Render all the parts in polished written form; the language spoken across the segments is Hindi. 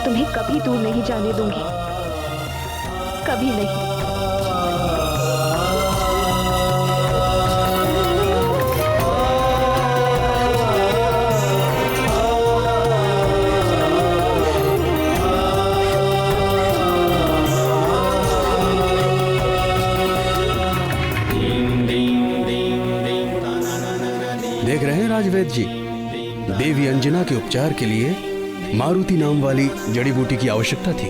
तुम्हें कभी दूर नहीं जाने दूंगी, कभी नहीं। देख रहे हैं राजवैद्य जी, देवी अंजना के उपचार के लिए मारुति नाम वाली जड़ी बूटी की आवश्यकता थी।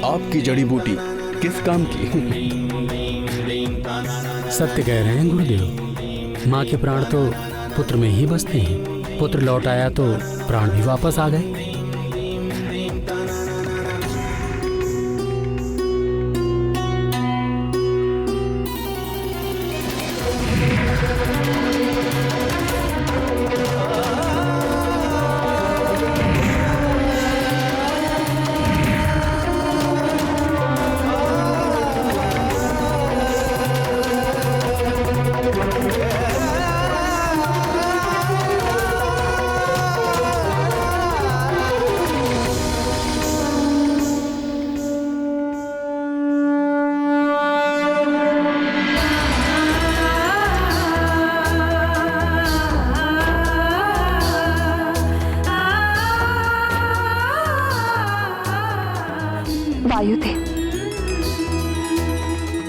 आपकी जड़ी बूटी किस काम की? सत्य कह रहे हैं गुरुदेव, माँ के प्राण तो पुत्र में ही बसते हैं। पुत्र लौट आया तो प्राण भी वापस आ गए। वायुदेव,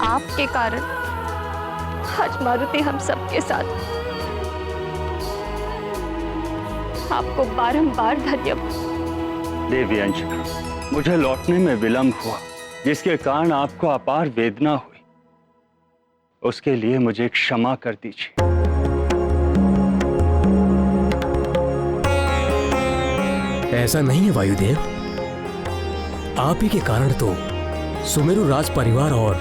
आपके कारण आज मारुति हम सबके साथ। आपको बारंबार धन्यवाद। देवी अंजना, मुझे लौटने में विलंब हुआ, जिसके कारण आपको अपार वेदना हुई, उसके लिए मुझे क्षमा कर दीजिए। ऐसा नहीं है वायुदेव, आप ही के कारण तो सुमेरु राज परिवार और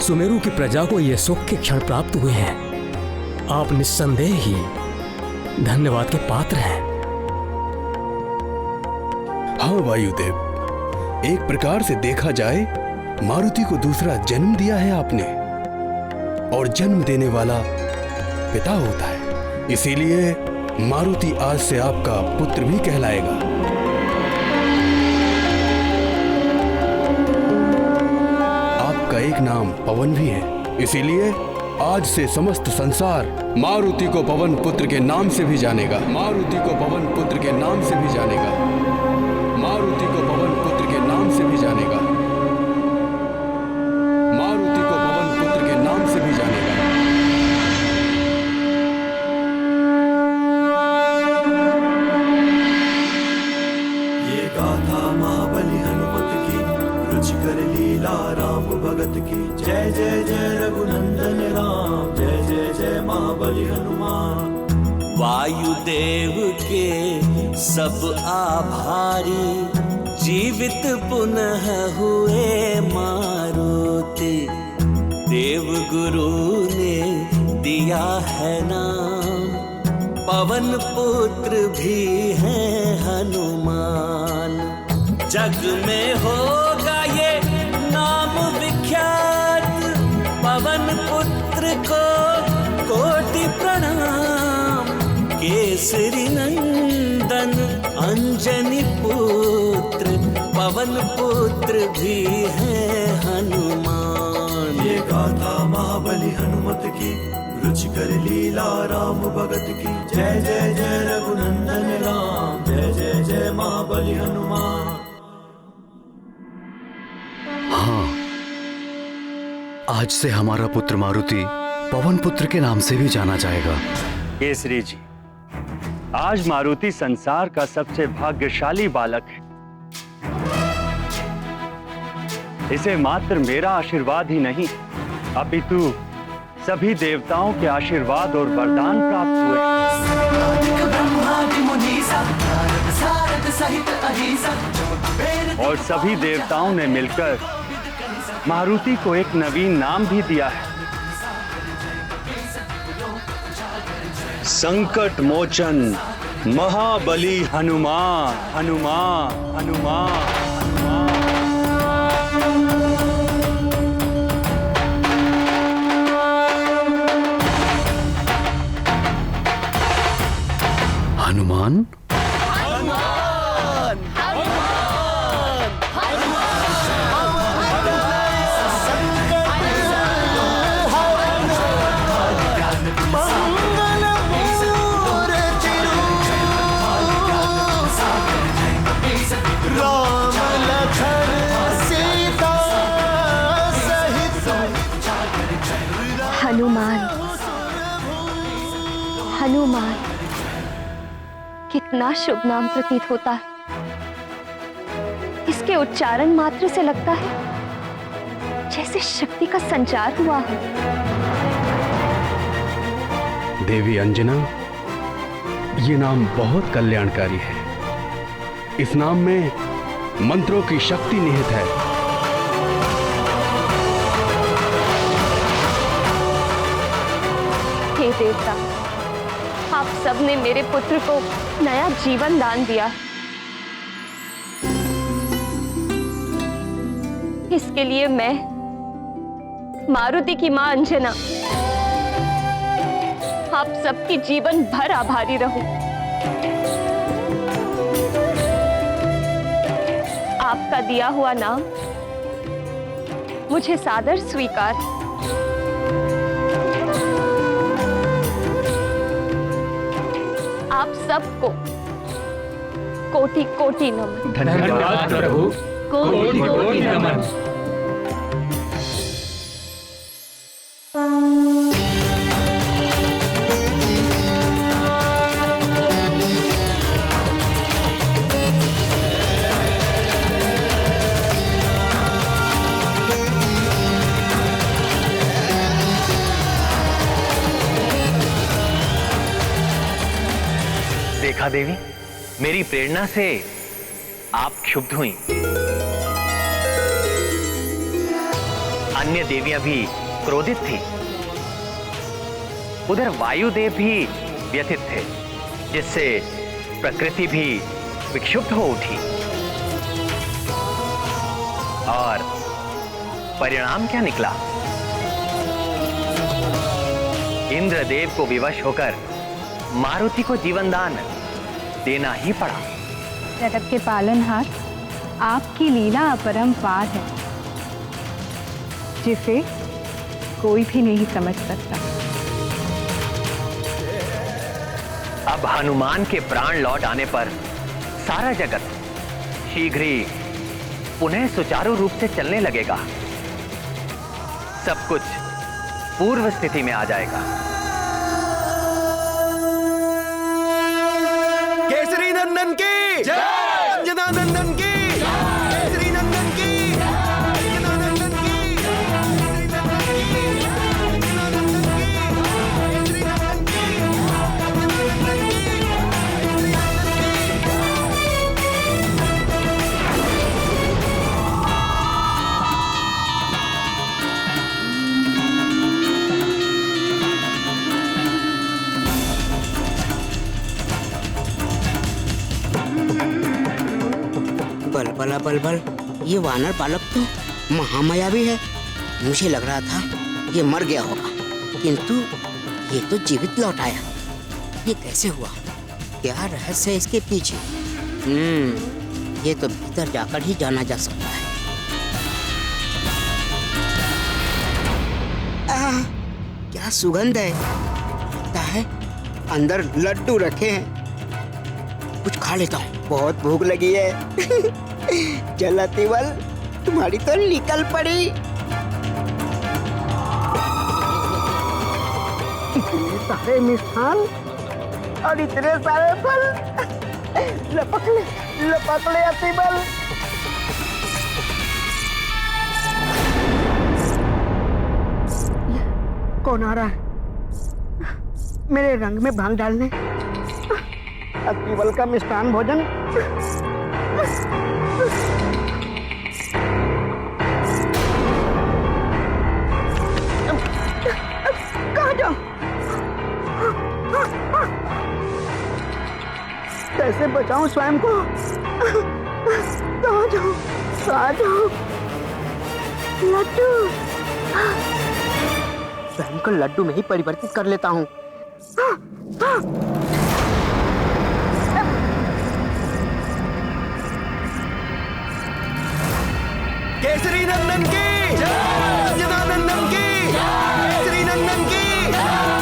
सुमेरु की प्रजा को यह सुख के क्षण प्राप्त हुए हैं। आप निस्संदेह ही धन्यवाद के पात्र हैं। हाँ वायुदेव, एक प्रकार से देखा जाए मारुति को दूसरा जन्म दिया है आपने, और जन्म देने वाला पिता होता है। इसीलिए मारुति आज से आपका पुत्र भी कहलाएगा। आपका एक नाम पवन भी है, इसीलिए आज से समस्त संसार मारुति को पवन पुत्र के नाम से भी जानेगा। मारुति को पवन पुत्र के नाम से भी जानेगा। मारुति को पवन पुत्र के नाम से भी जानेगा। मारुति को पवन पुत्र के नाम से भी जानेगा। ये गाथा महाबली हनुमत की, रुचिकर लीला राम भगत की। जय जय जय रघुनंदन राम, जय जय जय महाबली हनुमान। वायुदेव के सब आभारी, जीवित पुनः हुए मारुति। देव गुरु ने दिया है नाम, पवन पुत्र भी है हनुमान। जग में होगा ये नाम विख्यात, पवन पुत्र को कोटि प्रणाम। केसरी नंदन अंजनी पुत्र, पवन पुत्र भी है हनुमान। ये गाथा महाबली हनुमत की, रुचिकर लीला राम भगत की। जय जय जय रघुनंदन राम, जय जय जय महाबली हनुमान। हाँ, आज से हमारा पुत्र मारुति पवन पुत्र के नाम से भी जाना जाएगा। केसरी जी, आज मारुति संसार का सबसे भाग्यशाली बालक है। इसे मात्र मेरा आशीर्वाद ही नहीं, अपितु सभी देवताओं के आशीर्वाद और वरदान प्राप्त हुए। और सभी देवताओं ने मिलकर मारुति को एक नवीन नाम भी दिया है, संकट मोचन महाबली हनुमान। हनुमान हनुमान हनुमान। हनुमान हनुमान हनुमान, हनुमान, कितना शुभ नाम प्रतीत होता है। इसके उच्चारण मात्र से लगता है जैसे शक्ति का संचार हुआ हो। देवी अंजना, ये नाम बहुत कल्याणकारी है। इस नाम में मंत्रों की शक्ति निहित है। हे देवता, आप सबने मेरे पुत्र को नया जीवन दान दिया। इसके लिए मैं मारुति की मां अंजना आप सबकी जीवन भर आभारी रहूं। आपका दिया हुआ नाम मुझे सादर स्वीकार। आप सबको कोटि कोटि नमन। धन्यवाद प्रभु, कोटि कोटि नमन। देखा देवी, मेरी प्रेरणा से आप क्षुब्ध हुई। अन्य देवियां भी क्रोधित थी। उधर वायुदेव भी व्यथित थे, जिससे प्रकृति भी विक्षुब्ध हो उठी। और परिणाम क्या निकला? इंद्रदेव को विवश होकर मारुति को जीवनदान देना ही पड़ा। जगत के पालनहार, आपकी लीला अपरंपार है, जिसे कोई भी नहीं समझ सकता। अब हनुमान के प्राण लौट आने पर सारा जगत शीघ्र ही पुनः सुचारू रूप से चलने लगेगा। सब कुछ पूर्व स्थिति में आ जाएगा। केसरी नंदन की जय, अंजना नंदन की जय, केसरी नंदन की जय, अंजना नंदन की जय, केसरी नंदन की जय, अंजना नंदन की जय, केसरी नंदन की जय, अंजना नंदन की बलबला बलबल, ये वानर बालक तो महामायावी है। मुझे लग रहा था ये मर गया होगा, किंतु ये तो जीवित लौट आया। ये कैसे हुआ? क्या रहस्य है इसके पीछे? ये तो भीतर जाकर ही जाना जा सकता है। क्या सुगंध है! लगता है अंदर लड्डू रखे हैं। कुछ खा लेता हूँ, बहुत भूख लगी है। चल अतिबल, तुम्हारी तो निकल पड़ी। इतने सारे मिष्ठान और इतने सारे फल, लपक ले अतिबल। कौन आ रहा है मेरे रंग में भांग डालने? अतिबल का मिष्ठान भोजन। कहाँ जाऊं? कैसे बचाऊं स्वयं को? कहाँ जाऊं? कहाँ जाऊं? लड्डू, स्वयं को लड्डू में ही परिवर्तित कर लेता हूँ। केसरी नंदन की जय, अंजना नंदन की जय, केसरी नंदन की जय,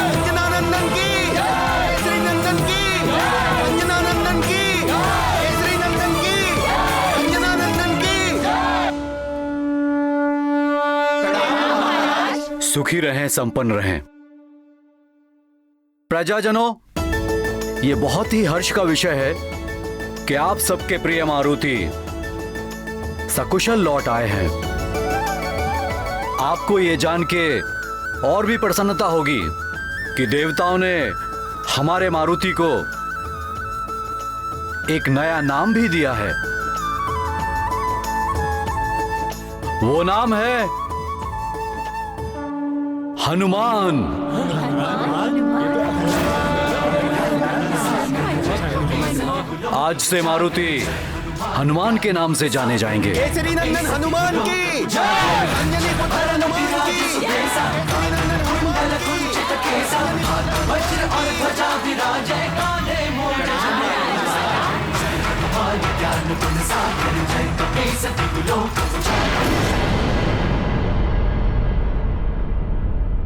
अंजना नंदन की जय, केसरी नंदन की जय, अंजना नंदन की जय, केसरी नंदन की जय, अंजना नंदन की जय। सुखी रहें, संपन्न रहें। प्रजाजनों, ये बहुत ही हर्ष का विषय है कि आप सबके प्रिय मारुति सकुशल लौट आए हैं। आपको ये जान के और भी प्रसन्नता होगी कि देवताओं ने हमारे मारुति को एक नया नाम भी दिया है। वो नाम है हनुमान। आज से मारुति हनुमान के नाम से जाने जाएंगे। केसरी नंदन हनुमान की जय। अंजनी पुत्र हनुमान की जय। वज्र और ध्वजा विराजे कांधे मोड़ ज्ञान गुण सागर जय कपीस लोक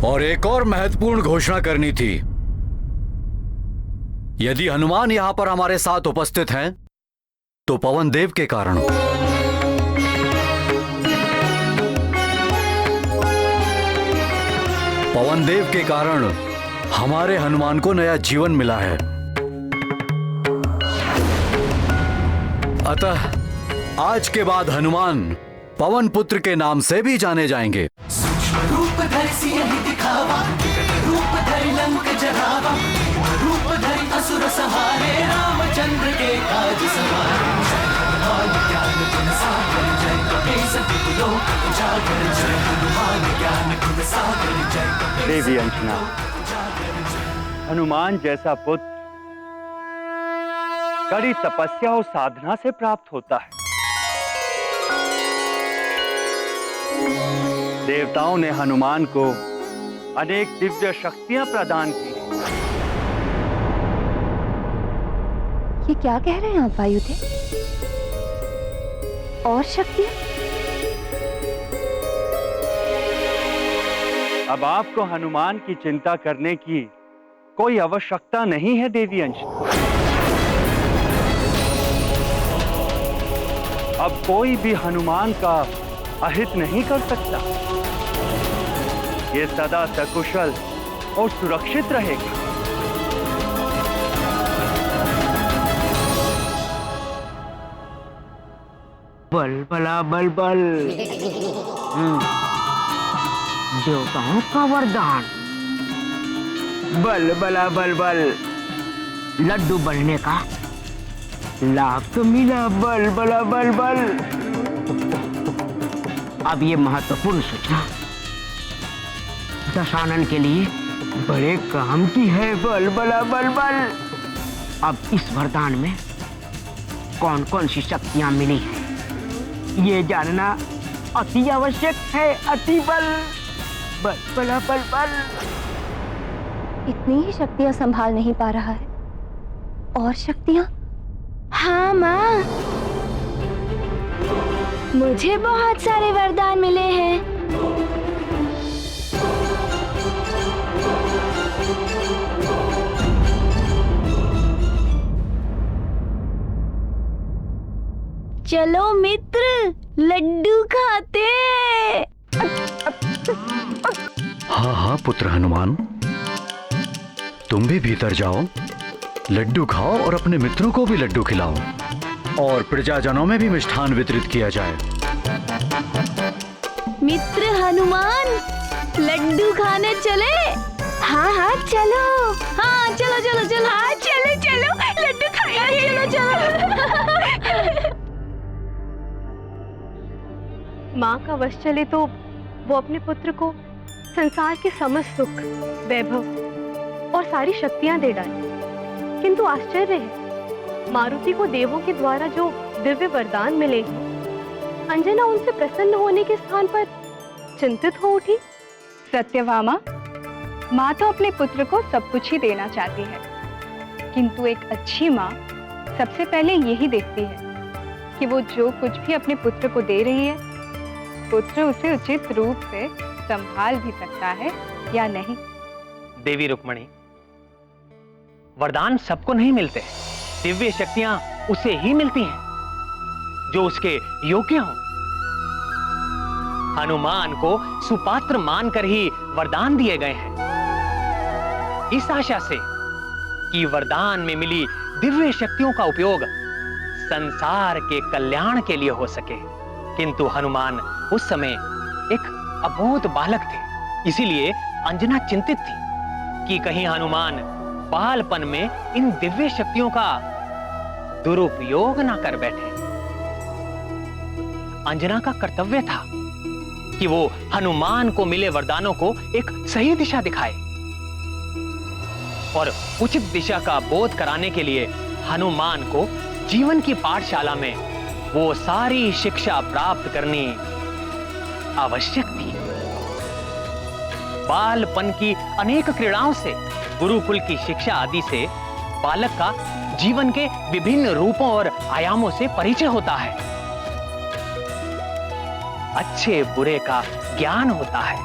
और एक और महत्वपूर्ण घोषणा करनी थी। यदि हनुमान यहां पर हमारे साथ उपस्थित हैं, तो पवन देव के कारण। पवन देव के कारण हमारे हनुमान को नया जीवन मिला है। अतः आज के बाद हनुमान पवन पुत्र के नाम से भी जाने जाएंगे। रूप धर सिंह दिखावा, रूप धर लंक जरावा, रूप धर असुर सहारे रामचंद्र के काज सवारे। ज्ञान गुण सागर जय कपीस लोक उजागर जय हनुमान ज्ञान गुण सागर जय। देवी अंजना, हनुमान जैसा पुत्र कड़ी तपस्या और साधना से प्राप्त होता है। देवताओं ने हनुमान को अनेक दिव्य शक्तियां प्रदान की। ये क्या कह रहे हैं आप वायुदेव? और शक्तियां? अब आपको हनुमान की चिंता करने की कोई आवश्यकता नहीं है देवी अंजना। अब कोई भी हनुमान का अहित नहीं कर सकता। ये सदा सकुशल और सुरक्षित रहेगा। बल बला बल बल। देवताओं का वरदान। बल बला बल बल। लड्डू बनने का लाभ तो मिला। बल बला बल बल। अब ये महत्वपूर्ण सूचना दशानन के लिए बड़े काम की है। बल बला बल बल। अब इस वरदान में कौन कौन सी शक्तियां मिली हैं, ये जानना अति आवश्यक है। अति बल। बल बला बल बल। इतनी ही शक्तियां संभाल नहीं पा रहा है। और शक्तियां? हाँ माँ, मुझे बहुत सारे वरदान मिले हैं। चलो मित्र, लड्डू खाते। हाँ हाँ पुत्र हनुमान, तुम भी भीतर जाओ, लड्डू खाओ और अपने मित्रों को भी लड्डू खिलाओ और प्रजाजनों में भी मिष्ठान वितरित किया जाए। मित्र हनुमान, लड्डू खाने चले? हाँ हाँ चलो। हाँ चलो चलो चलो। हाँ चलो चलो, लड्डू खाएंगे। चलो चलो। माँ का वश चले तो वो अपने पुत्र को संसार के समस्त सुख, वैभव और सारी शक्तियां दे डाले। किंतु आश्चर्य है, मारुति को देवों के द्वारा जो दिव्य वरदान मिले, अंजना उनसे प्रसन्न होने के स्थान पर चिंतित हो उठी। सत्यभामा, माँ तो अपने पुत्र को सब कुछ ही देना चाहती है, किंतु एक अच्छी माँ सबसे पहले यही देखती है कि वो जो कुछ भी अपने पुत्र को दे रही है, पुत्र उसे उचित रूप से संभाल भी सकता है या नहीं। देवी रुक्मणी, वरदान सबको नहीं मिलते। दिव्य शक्तियां उसे ही मिलती हैं जो उसके योग्य हों। हनुमान को सुपात्र मानकर ही वरदान दिए गए हैं। इस आशा से कि वरदान में मिली दिव्य शक्तियों का उपयोग संसार के कल्याण के लिए हो सके। किंतु हनुमान उस समय एक अबोध बालक थे, इसीलिए अंजना चिंतित थी कि कहीं हनुमान बालपन में इन दिव्य शक्तियों का दुरुपयोग ना कर बैठे। अंजना का कर्तव्य था कि वो हनुमान को मिले वरदानों को एक सही दिशा दिखाए और उचित दिशा का बोध कराने के लिए हनुमान को जीवन की पाठशाला में वो सारी शिक्षा प्राप्त करनी आवश्यक थी। बालपन की अनेक क्रीड़ाओं से, गुरुकुल की शिक्षा आदि से बालक का जीवन के विभिन्न रूपों और आयामों से परिचय होता है। अच्छे बुरे का ज्ञान होता है।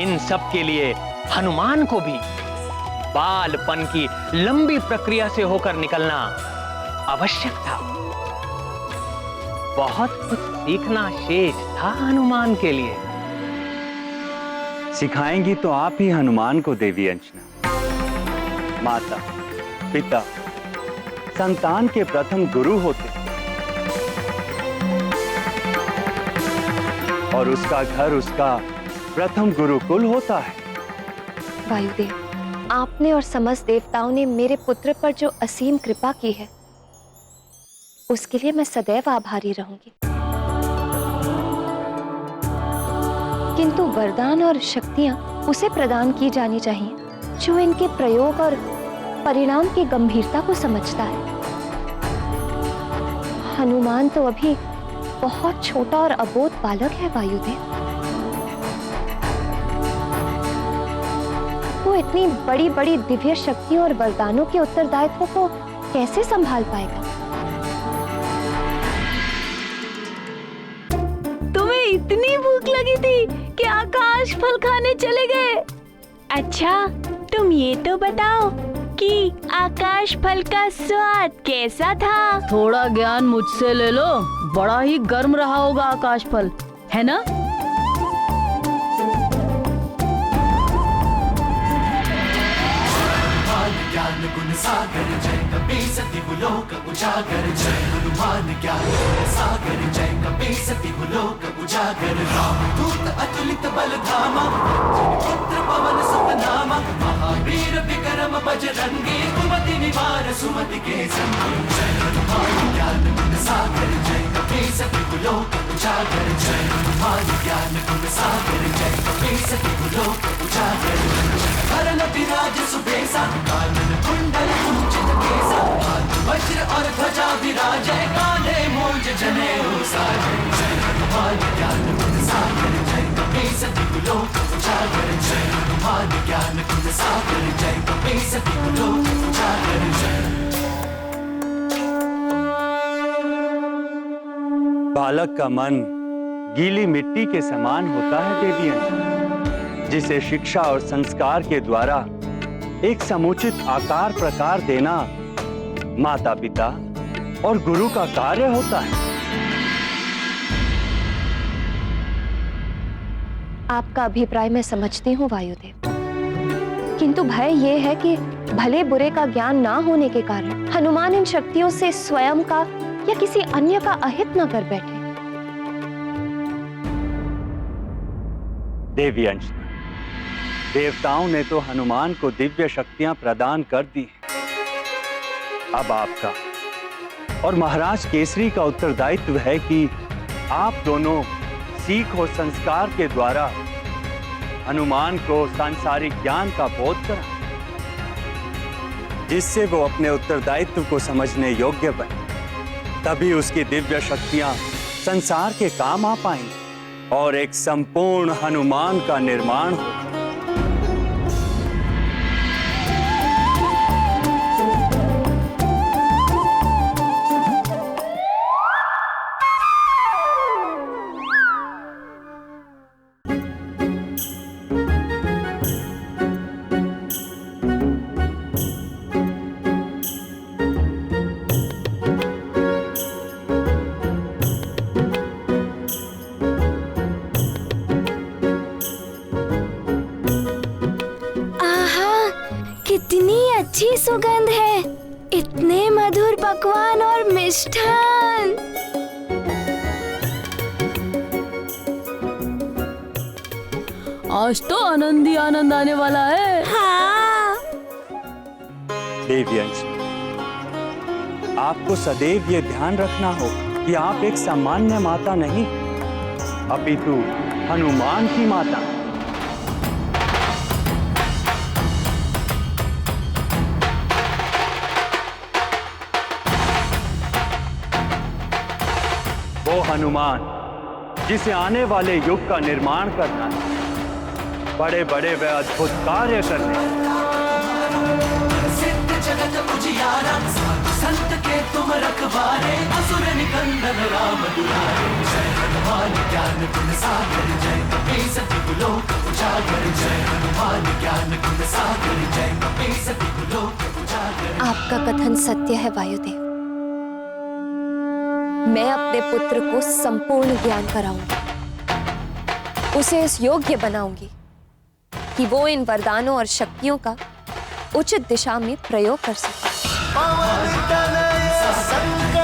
इन सब के लिए हनुमान को भी बालपन की लंबी प्रक्रिया से होकर निकलना आवश्यक था। बहुत कुछ सीखना शेष था हनुमान के लिए। सिखाएंगी तो आप ही हनुमान को देवी अंजना। माता पिता संतान के प्रथम गुरु होते और उसका घर उसका प्रथम गुरुकुल होता है। वायुदेव, आपने और समस्त देवताओं ने मेरे पुत्र पर जो असीम कृपा की है, उसके लिए मैं सदैव आभारी रहूंगी। किंतु वरदान और शक्तियां उसे प्रदान की जानी चाहिए जो इनके प्रयोग और परिणाम की गंभीरता को समझता है। हनुमान तो अभी बहुत छोटा और अबोध बालक है वायुदेव। वो इतनी बड़ी बड़ी दिव्य शक्तियों और वरदानों के उत्तरदायित्व को कैसे संभाल पाएगा? तुम्हें इतनी भूख लगी थी कि आकाश फल खाने चले गए। अच्छा, तुम ये तो बताओ कि आकाश फल का स्वाद कैसा था? थोड़ा ज्ञान मुझसे ले लो, बड़ा ही गर्म रहा होगा आकाश फल, है ना? ज्ञान गुण सागर जय कपीसति लोक उजागर, जय हनुमान ज्ञान गुण सागर जय कपीसति लोक उजागर। रामदूत अतुलित बल धामा, पुत्र पवन सुत नामा, महावीर विक्रम बजरंगी, कुमति निवार सुमति के संगी। जय हनुमान ज्ञान गुण सागर जय कपीसति लोक उजागर, जय हनुमान ज्ञान गुण सागर जय कपीसति लोक उजागर। हरण विराज सुबेसा, कानन कुंडल कुंचित केसा, हाथ वज्र और ध्वजा विराजै, कांधे मूंज जनेऊ साजै। जय हनुमान ज्ञान गुण सागर जय कपीसति लोक उजागर, जय हनुमान ज्ञान गुण सागर जय कपीसति लोक उजागर। बालक का मन गीली मिट्टी के समान होता है देवी अंजना, जिसे शिक्षा और संस्कार के द्वारा एक समुचित आकार प्रकार देना माता पिता और गुरु का कार्य होता है। आपका अभिप्राय मैं समझती हूँ वायुदेव, किंतु भय ये है कि भले बुरे का ज्ञान ना होने के कारण हनुमान इन शक्तियों से स्वयं का या किसी अन्य का अहित न कर बैठे। देवी अंजना, देवताओं ने तो हनुमान को दिव्य शक्तियां प्रदान कर दी हैं। अब आपका और महाराज केसरी का उत्तरदायित्व है कि आप दोनों सीख और संस्कार के द्वारा हनुमान को सांसारिक ज्ञान का बोध कराएं, जिससे वो अपने उत्तरदायित्व को समझने योग्य बने। तभी उसकी दिव्य शक्तियां संसार के काम आ पाएंगी और एक संपूर्ण हनुमान का निर्माण हो। अच्छी सुगंध है, इतने मधुर पकवान और मिष्ठान। आज तो आनंद ही आनंद आने वाला है। हाँ। देवी अंश, आपको सदैव ये ध्यान रखना हो कि आप एक सामान्य माता नहीं, अपितु हनुमान की माता। वो हनुमान जिसे आने वाले युग का निर्माण करना है, बड़े बड़े व अद्भुत कार्य करने। सिद्ध जगत उजियारा, संत के तुम रखवारे, असुर निकंदन राम दुलारे। जय हनुमान ज्ञान गुण सागर, जय कपीस तिहु लोक उजागर। जय हनुमान ज्ञान गुण सागर, जय कपीस तिहु लोक उजागर। आपका कथन सत्य है वायुदेव। मैं अपने पुत्र को संपूर्ण ज्ञान कराऊंगी, उसे इस योग्य बनाऊंगी कि वो इन वरदानों और शक्तियों का उचित दिशा में प्रयोग कर सके। पवन तनय संकट